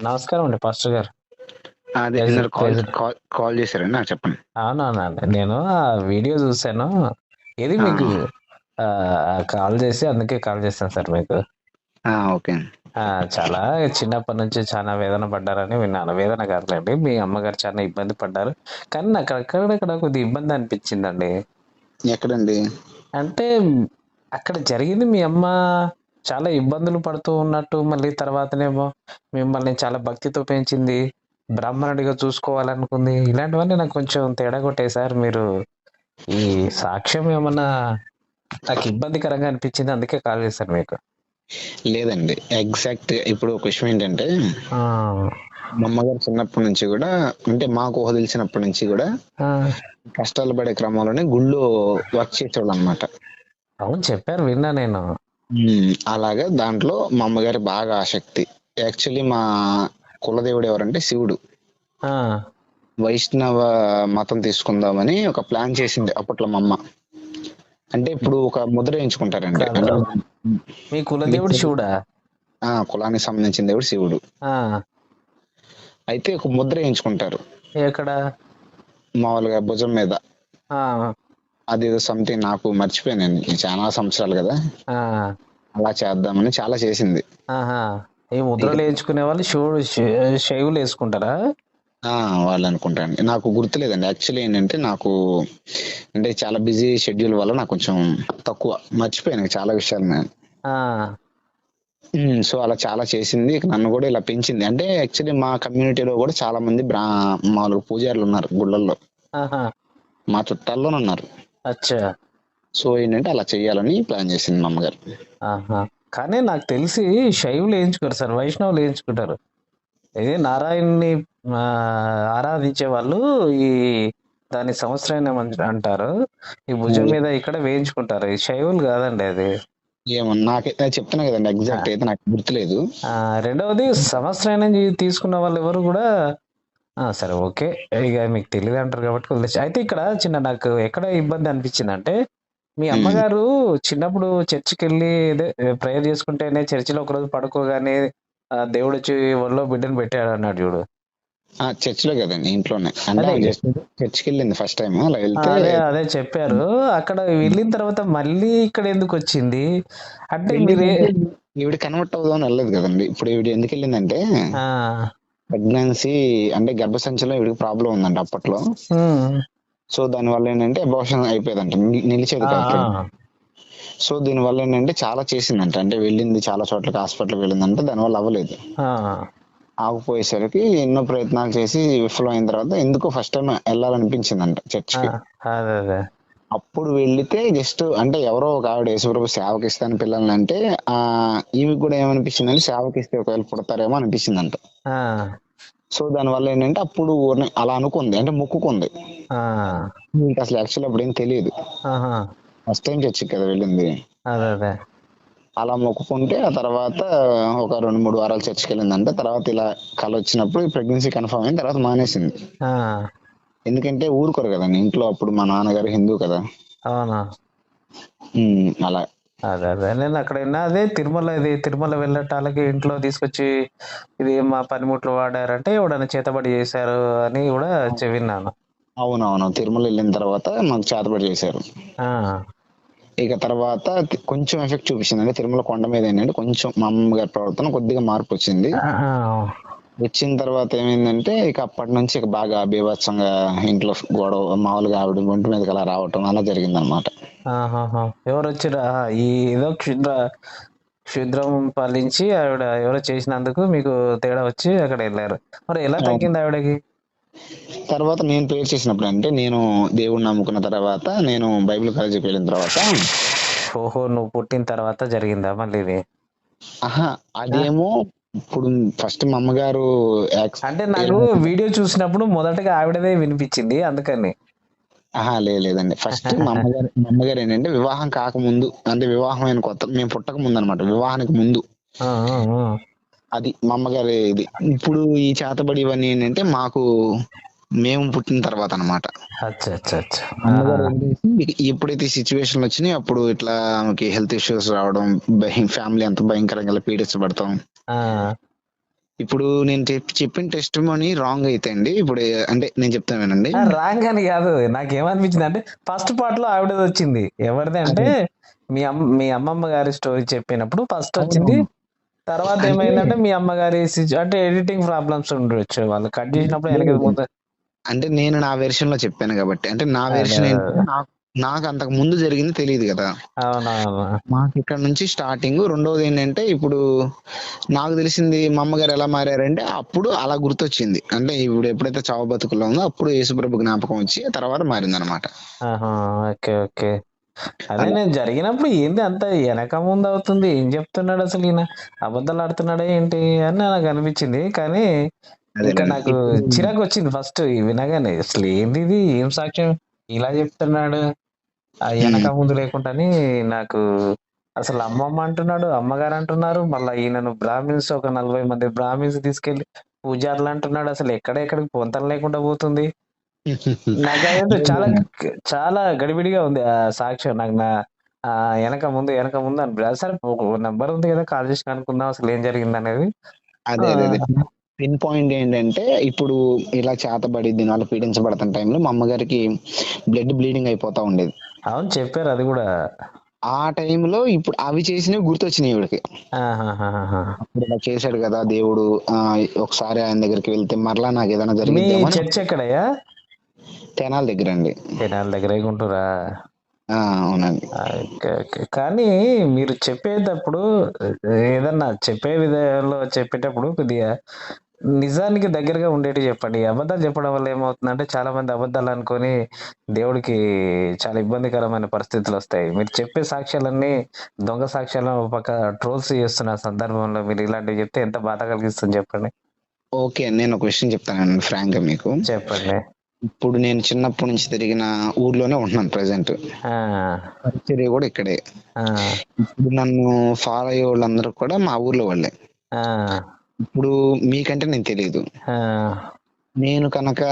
నమస్కారం అండి పాస్టర్ గారు. అదే ప్రైజ్ ఇందాక కాల్ ప్రైజ్ కాల్ కాల్ చేశారండి. చెప్పండి. అవునవునండి. నేను ఆ వీడియో చూసాను. ఏది ఆ! మీకు కాల్ చేసి అందుకే కాల్ చేశాను సార్ మీకు. ఓకే అండి. ఆ! చాలా చిన్నప్పటి నుంచి చాలా వేదన పడ్డారని విన్నాను. వేదన కాదులెండి. మీ అమ్మగారు చాలా ఇబ్బంది పడ్డారు. కానీ నాకు అక్కడక్కడ కొద్దిగా ఇబ్బంది అనిపించిందండి. ఎక్కడండి? అంటే అక్కడ జరిగింది మీ అమ్మ చాలా ఇబ్బందులు పడుతూ ఉన్నట్టు, మళ్ళీ తర్వాతనేమో మిమ్మల్ని చాలా భక్తితో పెంచింది. బ్రాహ్మణుడిగా చూసుకోవాలనుకుంది. ఇలాంటివన్నీ నాకు కొంచెం తేడా కొట్టాయి సార్. మీరు ఈ సాక్ష్యం ఏమన్నా నాకు ఇబ్బందికరంగా అనిపించింది. అందుకే కాల్ చేశాను మీకు. లేదండి. ఎగ్జాక్ట్‌గా ఇప్పుడు ఒక విషయం ఏంటంటే, ఆ! మా అమ్మగారు చిన్నప్పటి నుంచి గూడా అంటే మాకు ఊహ తెలిసినప్పటి నుంచి గూడా ఆ! కష్టాలు పడే క్రమంలోనే గుళ్ళో వర్క్ చేసేవాళ్ళనమాట. అవును చెప్పారు విన్నా నేను. అలాగా దాంట్లో మా అమ్మగారికి బాగా ఆసక్తి. యాక్చువల్లీ మా కులదేవుడు ఎవరంటే శివుడు. ఆ! వైష్ణవ మతం తీసుకుందామని ఒక ప్లాన్ చేసింది అప్పట్లో మా అమ్మ. అంటే ఇప్పుడు ఒక ముద్ర వేయించుకుంటారండి. కాదు. అంటే మీ కులదేవుడు శివుడా? కులానికి సంబంధించిన దేవుడు శివుడు. ఆ! అయితే ఒక ముద్ర వేయించుకుంటారు ఎక్కడ? మామూలుగా భుజం మీద. ఆ! అదేదో సంథింగ్ నాకు మర్చిపోయాను, చాలా సంవత్సరాలు కదా. ఆ! అలా చేద్దామని చాలా చేసింది. ఆహా! ఈ ఇక ముద్రలు ఏయించుకునే వాళ్ళు శైవులు ఏసుకుంటారా? వాళ్ళు అనుకుంటాను, నాకు గుర్తులేదండి. యాక్చువల్లీ ఏంటంటే నాకు అంటే చాలా బిజీ షెడ్యూల్ వల్ల నాకు కొంచెం తక్కువ మర్చిపోయాను చాలా విషయాలు నేను. ఆ! సో అలా చాలా చేసింది. ఇక నన్ను కూడా ఇలా పెంచింది. అంటే యాక్చువల్లీ మా కమ్యూనిటీలో కూడా చాలా మంది మామూలుగా పూజారులు ఉన్నారు గుళ్ళల్లో. ఆహా! మా చుట్టాల్లోనే ఉన్నారు. అచ్చా! సో ఏంటంటే అలా చెయ్యాలని ప్లాన్ చేసింది మా అమ్మగారు. ఆహా! కానీ నాకు తెలిసి శైవులు ఏయించుకోరు సార్. వైష్ణవులు ఏయించుకుంటారు. ఇది నారాయణ్‌ని ఆరాధించే వాళ్ళు ఈ దాన్ని సహస్రనామం అంటారు. ఈ భుజం మీద ఇక్కడ వేయించుకుంటారు. ఈ శైవులు కాదండి అది. ఏమో నాకైతే చెప్తున్నా కదండి, ఆ! ఎగ్జాక్ట్ అయితే నాకు గుర్తులేదు. రెండవది సహస్రాయనం తీసుకున్న వాళ్ళు ఎవరు కూడా సరే ఓకే. ఇక మీకు తెలీదంటారు కాబట్టి వదిలేసి. అయితే ఇక్కడ నాకు ఎక్కడ ఇబ్బంది అనిపించిందంటే, మీ ఉమ్. అమ్మగారు చిన్నప్పుడు చర్చికెళ్ళి ప్రేయర్ చేసుకుంటేనే చర్చిలో ఒకరోజు పడుకోగానే దేవుడొచ్చి ఒళ్ళో బిడ్డను పెట్టాడన్నాడు చూడు. చర్చిలో కదండి, ఇంట్లోనే. అంటే అదే ఆమె జస్ట్ చర్చికి వెళ్ళింది ఫస్ట్ టైం. అలా వెళ్తే అదే చెప్పారు. అక్కడ వెళ్ళిన తర్వాత మళ్ళీ ఇక్కడ ఎందుకొచ్చింది? అంటే మీరే వెళ్ళిందంటే ఈవిడ కన్వర్ట్ అవుదామని వెళ్ళలేదు కదండి. ఇప్పుడు ఈవిడ ఎందుకు వెళ్ళిందంటే ఆ! ప్రెగ్నెన్సీ అంటే గర్భసంచిలో ఈవిడికి ప్రాబ్లం ఉందంట అప్పట్లో. హ్మ్. సో దాని వల్ల ఏంటంటే అబార్షన్ అయిపోయేదంట, నిలిచేది ఆ! కాదు ఆ! సో దీని వల్ల ఏంటంటే చాలా చేసిందంట. అంటే వెళ్ళింది చాలా చోట్లకి, హాస్పిటల్కి వెళ్ళిందంటే దానివల్ల అవ్వలేదు. ఆ! ఆగిపోయేసరికి ఎన్నో ప్రయత్నాలు చేసి విఫలం అయిన తర్వాత ఎందుకో ఫస్ట్ టైం వెళ్ళాలనిపించిందంట ఆ! చర్చ్కి. అదే. అప్పుడు వెళ్తే జస్ట్ అంటే ఎవరో ఒక ఆవిడ యేసుప్రభు సేవకి ఇస్తాను పిల్లల్ని అంటే ఆ ఈమెకి కూడా ఏమనిపించిందంటే సేవకి ఇస్తే ఒకవేళ పుడతారేమో అనిపించిందంట. ఆ! సో దాని వల్ల ఏంటంటే అప్పుడు అలా అనుకుంది, అంటే మొక్కుకుంది. ఆ! ఇంకా అసలు యాక్చువల్ అప్పుడు ఏం తెలియదు, ఆహా! ఫస్ట్ టైం చర్చికి కదా వెళ్ళింది. అదే. అలా మొక్కుకుంటే ఆ తర్వాత ఒక 2-3 వారాలు చర్చికి వెళ్ళిందంటే తర్వాత ఇలా కళ వచ్చినప్పుడు ప్రెగ్నెన్సీ కన్ఫర్మ్ అయిన తర్వాత మానేసింది. ఆ! ఎందుకంటే ఊరుకోరు కదండి ఇంట్లో, అప్పుడు మా నాన్నగారు హిందూ కదా. అవునా! అలా. అదే. నేను అక్కడ విన్నా అదే తిరుమల వెళ్ళటాలకి ఇంట్లో తీసుకొచ్చి ఇది మా పనిముట్లు వాడారంటే ఎవడన్నా చేతబడి చేశారు అని కూడా విన్నాను. అవునవును, తిరుమల వెళ్ళిన తర్వాత మాకు చేతబడి చేశారు. ఆ! ఇక తర్వాత కొంచెం ఎఫెక్ట్ చూపించింది. అంటే తిరుమల కొండ మీద ఏంటంటే కొంచెం మా అమ్మగారి ప్రవర్తన కొద్దిగా మార్పు వచ్చింది. ఆ! వచ్చిన తర్వాత ఏమైందంటే ఇక అప్పటి నుంచి ఇక బాగా బీభత్సంగా ఇంట్లో గొడవ, మామూలుగా ఆవిడ ఒంటి మీదకి అలా రావటం అలా జరిగిందనమాట. ఆహాహా! ఎవరొచ్చిర్రు? ఈ ఏదో క్షుద్రం పాలించి ఆవిడ ఎవరో చేసినందుకు మీకు తేడా వచ్చి అక్కడెళ్లారు. మరి ఎలా అవును. తగ్గింది ఆవిడకి? తర్వాత నేను ప్రేయర్ చేసినప్పుడు, అంటే నేను దేవుణ్ణి నమ్ముకున్న తర్వాత, నేను బైబిల్ కాలేజీకి వెళ్ళిన తర్వాత ఓహో! నువ్వు పుట్టిన తర్వాత జరిగిందా మళ్ళీ ఇది? ఆహా ఆ! అదేమో ఇప్పుడు ఫస్ట్ మా అమ్మగారు అంటే నాకు వీడియో చూసినప్పుడు మొదటగా ఆవిడదే వినిపించింది అందుకని. లేదండి. ఫస్ట్ మా అమ్మగారు ఏంటంటే వివాహం కాకముందు, అంటే వివాహం అయిన కొత్త మేము పుట్టక ముందు అనమాట, వివాహానికి ముందు. ఆ! అది మా అమ్మగారి ఇది. ఇప్పుడు ఈ చేతబడి ఇవన్నీ ఏంటంటే మాకు మేము పుట్టిన తర్వాత అనమాట. అచ్చా! ఆహా! అమ్మగారు వదిలేసి ఎప్పుడైతే సిచ్యువేషన్లు వచ్చినాయో అప్పుడు ఇట్లా ఆమెకి హెల్త్ ఇష్యూస్ రావడం, ఫ్యామిలీ అంతా భయంకరంగా ఇలా పీడించబడతాం. ఆ! ఇప్పుడు నేను చెప్పిన టెస్ట్ మనీ రాంగ్ అయితే అండి, ఇప్పుడు అంటే నేను చెప్తాను వినండి. రాంగ్ అని కాదు, నాకేమనిపించింది అంటే ఫస్ట్ పార్ట్ లో ఆవిడది వచ్చింది. ఎవరిది అంటే అదే మీ అమ్మమ్మ గారి స్టోరీ చెప్పినప్పుడు ఫస్ట్ వచ్చింది. అవునవును. తర్వాత అంటే ఏమైందంటే మీ అమ్మగారి అంటే ఎడిటింగ్ ప్రాబ్లమ్స్ ఉండొచ్చు, వాళ్ళు కట్ చేసినప్పుడు వెనక లేదు, ముందు. అంటే నేను నా వెర్షన్ లో చెప్పాను కాబట్టి, అంటే నా అదే వెర్షన్ ఏంటంటే నాకు నాకు అంతకు ముందు జరిగింది తెలియదు కదా. అవునవును. మాకు ఇక్కడ నుంచి స్టార్టింగ్. రెండోది ఏంటంటే ఇప్పుడు నాకు తెలిసింది మా అమ్మగారు ఎలా మారారంటే అప్పుడు అలా గుర్తొచ్చింది. అంటే ఇప్పుడు ఎప్పుడైతే చావు బతుకుల్లో ఉందో అప్పుడు యేసుప్రభు జ్ఞాపకం వచ్చి ఆ తర్వాత మారింది అనమాట. ఆహా, ఓకే ఓకే. అదే అలా నేను జరిగినప్పుడు ఏంది అంత వెనక ముందు అవుతుంది, ఏం చెప్తున్నాడు అసలు ఈయన, అబద్ధాలు ఆడుతున్నాడా ఏంటి అని నాకు అనిపించింది. కానీ ఇంకా అదేలేండి. నాకు ఇప్పుడు చిరాకు వచ్చింది ఫస్ట్ వినగానే, అసలు ఏంది ఇది, ఏం సాక్ష్యం ఇలా చెప్తున్నాడు, ఆ వెనక ఉమ్, ముందు లేకుండాని. నాకు అసలు అమ్మమ్మ అంటున్నాడు, అమ్మగారు అంటున్నారు, మళ్ళీ ఈయనను బ్రాహ్మిన్స్ ఒక 40 మంది బ్రాహ్మిన్స్ తీసుకెళ్లి పూజారులు అంటున్నాడు. అసలు ఎక్కడెక్కడికి పొంతన లేకుండా పోతుంది. నాకు అదేంటో చాలా అదేలేండి. చాలా గడిబిడిగా ఉంది ఆ సాక్ష్యం. నాకు ఆ వెనక ముందు అని సరే, ఒక నెంబర్ ఉంది కదా, కాల్ చేసి కనుక్కుందాం అసలు ఏం జరిగింది అనేది. ఆ, అదే పిన్ పాయింట్ ఏంటంటే ఇప్పుడు ఇలా చేతబడి దినాలు పీడించబడుతున్న టైంలో మా అమ్మగారికి బ్లడ్ బ్లీడింగ్ అయిపోతా ఉండేది. అవును చెప్పారు అది కూడా. ఆ టైంలో ఇప్పుడు అవి చేసినవి గుర్తొచ్చినాయి ఈవిడకి. ఆహాహాహా. అప్పుడు ఇలా చేశాడు కదా దేవుడు, ఒకసారి ఆయన దగ్గరికి వెళ్తే మరలా నాకు ఏదైనా మీ జరిగిద్దేమో అని. చర్చ్ ఎక్కడయ్యా? తెనాల దగ్గర అండి. తెనాలి దగ్గర గుంటూరా? అవునండి. Okay okay. కానీ మీరు చెప్పేటప్పుడు, ఏదన్నా చెప్పే విధానంలో చెప్పేటప్పుడు కొద్దిగా నిజానికి దగ్గరగా ఉండేటి చెప్పండి. అబద్ధాలు చెప్పడం వల్ల ఏమవుతుందంటే చాలా మంది అబద్ధాలు అనుకొని దేవుడికి చాలా ఇబ్బందికరమైన పరిస్థితులు వస్తాయి. మీరు చెప్పే సాక్ష్యాలన్నీ దొంగ సాక్ష్యాలను ఒక పక్క ట్రోల్స్ చేస్తున్న సందర్భంలో మీరు ఇలాంటివి చెప్తే ఎంత బాధ కలిగిస్తుంది చెప్పండి. ఓకే, నేను ఒక విషయం చెప్తానండి ఫ్రాంక్ గా మీకు. చెప్పండి. ఇప్పుడు నేను చిన్నప్పటి నుంచి తిరిగిన ఊర్లోనే ఉంటున్నాను ప్రెసెంట్. ఆ, పరిచర్య కూడా ఇక్కడే. ఆ, ఇప్పుడు నన్ను ఫాలో అయ్యే వాళ్ళందరూ కూడా మా ఊర్లో వాళ్ళే. ఆ, ఇప్పుడు మీకంటే నేను తెలియదు. ఆ, నేను కనుక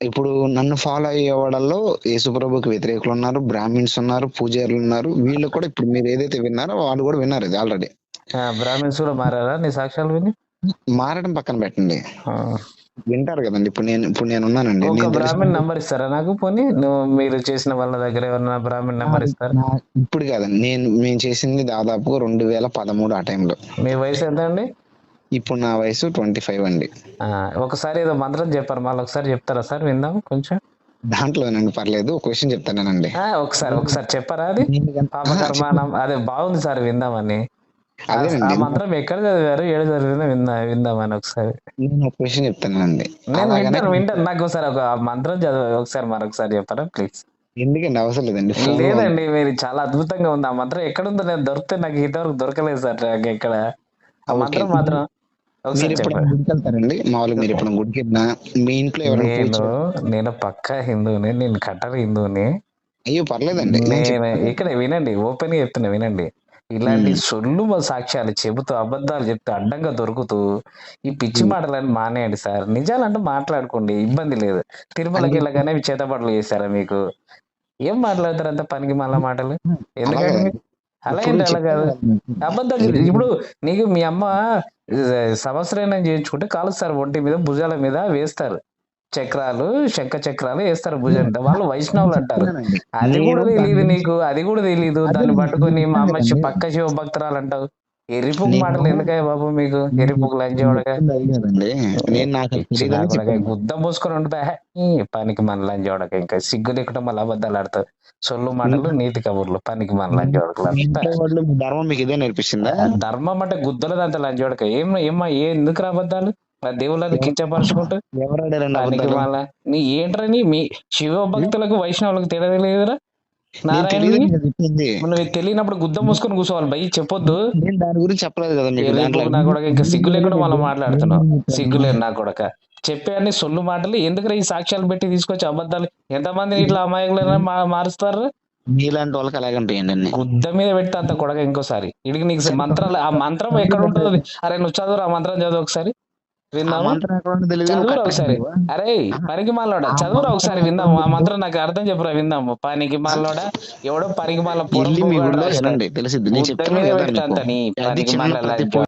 ఇప్పుడు నన్ను ఫాలో అయ్యే వాళ్ళలో యేసుప్రభుకి వ్యతిరేకులు ఉన్నారు, బ్రాహ్మిన్స్ ఉన్నారు, పూజారులు ఉన్నారు. వీళ్ళు కూడా ఇప్పుడు మీరు ఏదైతే విన్నారో వాళ్ళు కూడా విన్నారు ఇది ఆల్రెడీ. బ్రాహ్మిన్స్ కూడా మారారా నీ సాక్ష్యాలు విని? మారడం పక్కన పెట్టండి, ఆ. వింటారు కదండి. ఇప్పుడు నేను ఉన్నానండి, ఒక నేను బ్రాహ్మణ్ తెలిసిన నంబర్ ఇస్తారా నాకు? పోనీ నువ్వు మీరు చేసిన వాళ్ళ దగ్గర ఎవరన్నా బ్రాహ్మణ్ నంబర్ ఇస్తారా? ఇప్పుడు కాదండి, మేము చేసింది దాదాపు 2013 ఆ టైంలో. మీ వయసు ఎంత అండి? ఇప్పుడు నా వయసు 25 అండి. ఆ, ఒకసారి ఏదో మంత్రం చెప్పారు, మళ్ళీ ఒకసారి చెప్తారా సార్, విందాం కొంచెం. దాంట్లోనండి పర్లేదు, ఒక విషయం చెప్తానండి. ఒకసారి ఒకసారి చెప్పారా అది? నేను పాపకర్మానం అదే బాగుంది సార్, విందామని. ఆ అదేనండి, మంత్రం ఎక్కడ చదివారు, ఏడు చదివిందో విందామని ఒకసారి. నేను ఒక విషయం చెప్తానండి. నేను అలాగనే వింటాను. నాకు ఒకసారి ఒక మంత్రం చదివి ఒకసారి మరొకసారి చెప్పారా ప్లీజ్? ఎందుకండి అవసరం లేదండి, ఫోన్ లో లేదండి, మీరు చాలా అద్భుతంగా ఉంది. ఆ మంత్రం ఎక్కడుందో నేను దొరికితే నాకు ఇంతవరకు దొరకలేదు సార్, నాకు ఎక్కడ ఆ ఓకే. మంత్రం మాత్రం మీరు ఒకసారి ఎప్పుడైనా చెప్పండి. గుడికి వెళ్తారండి? మామూలుగా మీరు ఎప్పుడైనా గుడికి వెళ్ళినా మీ ఇంట్లో ఎవరైనా పూజ నేను నేను పక్కా హిందువుని, నేను కట్టర్ హిందువుని. అయ్యో పర్లేదండి, నేను నేను చెప్తాను. ఇక్కడ వినండి, ఓపెన్ గా చెప్తున్నా వినండి. ఇలాంటి సొల్లు సాక్ష్యాలు చెబుతూ అబద్ధాలు చెప్తూ అడ్డంగా దొరుకుతూ ఈ పిచ్చి మాటలని మానేయండి సార్. నిజాలంటూ మాట్లాడుకోండి, ఇబ్బంది లేదు. తిరుమలకి అంటే వెళ్ళగానే చేతబడులు చేశారా మీకు? ఏం మాట్లాడతారు అంత పనికి మళ్ళా మాటలు? అలా ఎందుకండి కదండి, అలా ఇప్పుడు ఏంటి, అలా చెప్పాను కాదు. కదా మీకు. అబద్ధాలు ఇప్పుడు నీకు మీ అమ్మ సంవత్సరం చేయించుకుంటే కాలుస్తారు, ఒంటి మీద భుజాల మీద వేస్తారు చక్రాలు, శంఖ చక్రాలు వేస్తారు భుజం మీద. వాళ్ళు నేను వైష్ణవులు అంటారు. చెప్తున్నానండి, అది నేను కూడా దాని తెలియదు గురించి నీకు, అది కూడా తెలియదు. అదే దాన్ని నేను పట్టుకొని మా చెప్తాను అమ్మ కదండి. పక్క శివ భక్తురాలు అంటావు. ఎర్రిపుకు నేను మాటలు ఎందుకయ్య బాబు మీకు, నేను ఎర్రిపుకు నేను లంచోడగా. చెప్తుంది అది కాదండి, నేను నాకు అది ఇచ్చిన తెలియదని కూడా చెప్పాను. గుద్ద పోసుకొని ఉంటే ఈ పనికి మన లంచోడక, ఇంకా సిగ్గు లేకుండా మళ్ళీ అబద్ధాలు ఆడతావు. సొల్లు మీ మాటలు, నీతి కబుర్లు, పనికి మన మీ లంచోడకలు మీ అంతా. ఇంట్లో వాళ్ళు మీ ధర్మం మీకు ఇదే నేర్పిస్తుందా? ధర్మం అంటే గుద్దలదంత లంచోడక. ఏమ్మా ఎందుకు రా అబద్ధాలు? ఆ దేవుళ్ళని ఎవ- కించపరుచుకుంటూ ఎవరు ఆడారండి పనికి అబద్ధాలు? మళ్ళా నీ ఏంట్రని మీ శివ భక్తులకు వైష్ణవులకు తేడా తెలియదురా? నేను నారాయణుడికి తెలియదని కదా చెప్పింది. నువ్వు తెలియనప్పుడు గుద్ద మూసుకొని కూర్చోవాలి, భయ్ చెప్పొద్దు. నేను దాని గురించి చెప్పలేదు కదా మీకు దాంట్లో. ఎర్రిపుకు నా కొడక, ఇంకా సిగ్గు లేకుండా మళ్ళీ మాట్లాడుతున్నావు. నేను చెప్పాను. సిగ్గులేదు నా కొడక. చెప్పే అన్ని సొల్లు మాటలు ఎందుకు ఈ సాక్ష్యాలు పెట్టి తీసుకొచ్చి అబద్ధాలు ఎంతమందిని ఇట్లా అమాయకులైనా మారుస్తారు. మీలాంటి వాళ్ళకి అలాగంటాయండి అన్ని. గుద్ద మీద పెడితే అంత కొడక ఇంకోసారి. ఇడికి నీకు మంత్రాలు, ఆ మంత్రం ఎక్కడ ఉంటుందో అరే నువ్వు చదువు, ఆ మంత్రం చదువు ఒకసారి ఆ విందాము. మంత్రం ఎక్కడ ఉందో తెలియదు, నువ్వు చదువురా ఒకసారి. కట్టేసావా? అరే పనికి మాలోడా, ఆ చదువురా మంత్రం ఒకసారి ఎక్కడ విందాము. ఉందో ఆ తెలియదు. మంత్రం నాకు అర్థం చెప్పురా విందాము. పనికి మాలోడా, ఎవడో పనికి మాల వెళ్ళి మీ పొరంబోగాడు ఊళ్ళో రాసిన వినండి తెలిసిద్ది. నేను గుద్ద చెప్తున్నాను మీద కదా పెడితే మీకు, అంత నీ అది పనికి చిన్న మాల ప్రతి లంచోడక.